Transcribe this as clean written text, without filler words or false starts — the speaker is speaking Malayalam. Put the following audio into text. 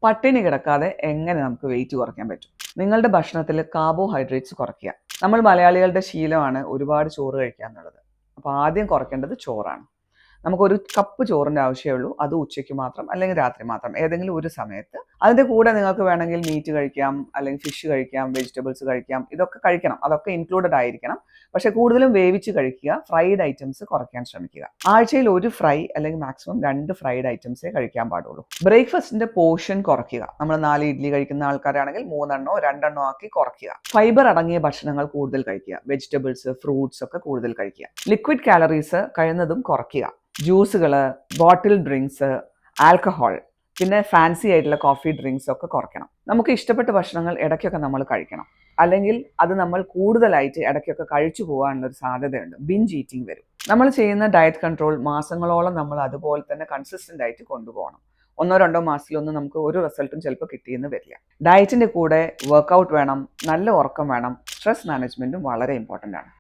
പട്ടിണി കിടക്കാതെ എങ്ങനെ നമുക്ക് വെയിറ്റ് കുറയ്ക്കാൻ പറ്റും? നിങ്ങളുടെ ഭക്ഷണത്തിൽ കാർബോഹൈഡ്രേറ്റ്സ് കുറയ്ക്കുക. നമ്മൾ മലയാളികളുടെ ശീലമാണ് ഒരുപാട് ചോറ് കഴിക്കുക എന്നുള്ളത്. അപ്പോൾ ആദ്യം കുറയ്ക്കേണ്ടത് ചോറാണ്. നമുക്കൊരു കപ്പ് ചോറിൻ്റെ ആവശ്യമേ ഉള്ളൂ. അത് ഉച്ചയ്ക്ക് മാത്രം അല്ലെങ്കിൽ രാത്രി മാത്രം ഏതെങ്കിലും ഒരു സമയത്ത്. അതിൻ്റെ കൂടെ നിങ്ങൾക്ക് വേണമെങ്കിൽ മീറ്റ് കഴിക്കാം, അല്ലെങ്കിൽ ഫിഷ് കഴിക്കാം, വെജിറ്റബിൾസ് കഴിക്കാം. ഇതൊക്കെ കഴിക്കണം, അതൊക്കെ ഇൻക്ലൂഡഡ് ആയിരിക്കണം. പക്ഷേ കൂടുതലും വേവിച്ച് കഴിക്കുക. ഫ്രൈഡ് ഐറ്റംസ് കുറയ്ക്കാൻ ശ്രമിക്കുക. ആഴ്ചയിൽ ഒരു ഫ്രൈ അല്ലെങ്കിൽ മാക്സിമം 2 ഫ്രൈഡ് ഐറ്റംസേ കഴിക്കാൻ പാടുള്ളൂ. ബ്രേക്ക്ഫാസ്റ്റിന്റെ പോർഷൻ കുറയ്ക്കുക. നമ്മൾ 4 ഇഡ്ഡലി കഴിക്കുന്ന ആൾക്കാരാണെങ്കിൽ 3 2 ആക്കി കുറയ്ക്കുക. ഫൈബർ അടങ്ങിയ ഭക്ഷണങ്ങൾ കൂടുതൽ കഴിക്കുക. വെജിറ്റബിൾസ്, ഫ്രൂട്ട്സ് ഒക്കെ കൂടുതൽ കഴിക്കുക. ലിക്വിഡ് കാലറീസ് കഴിയുന്നതും കുറയ്ക്കുക. ജ്യൂസുകൾ, ബോട്ടിൽ ഡ്രിങ്ക്സ്, ആൽക്കഹോൾ, പിന്നെ ഫാൻസി ആയിട്ടുള്ള കോഫി ഡ്രിങ്ക്സ് ഒക്കെ കുറയ്ക്കണം. നമുക്ക് ഇഷ്ടപ്പെട്ട ഭക്ഷണങ്ങൾ ഇടയ്ക്കൊക്കെ നമ്മൾ കഴിക്കണം. അല്ലെങ്കിൽ അത് നമ്മൾ കൂടുതലായിട്ട് ഇടയ്ക്കൊക്കെ കഴിച്ചു പോകാനുള്ളൊരു സാധ്യതയുണ്ട്. ബിഞ്ച് ഈറ്റിംഗ് വരും. നമ്മൾ ചെയ്യുന്ന ഡയറ്റ് കൺട്രോൾ മാസങ്ങളോളം നമ്മൾ അതുപോലെ തന്നെ കൺസിസ്റ്റൻ്റ് ആയിട്ട് കൊണ്ടുപോകണം. 1-2 മാസത്തിലൊന്നും നമുക്ക് ഒരു റിസൾട്ടും ചിലപ്പോൾ കിട്ടിയെന്ന് വരില്ല. ഡയറ്റിൻ്റെ കൂടെ വർക്കൗട്ട് വേണം, നല്ല ഉറക്കം വേണം, സ്ട്രെസ് മാനേജ്മെൻറ്റും വളരെ ഇമ്പോർട്ടൻ്റ് ആണ്.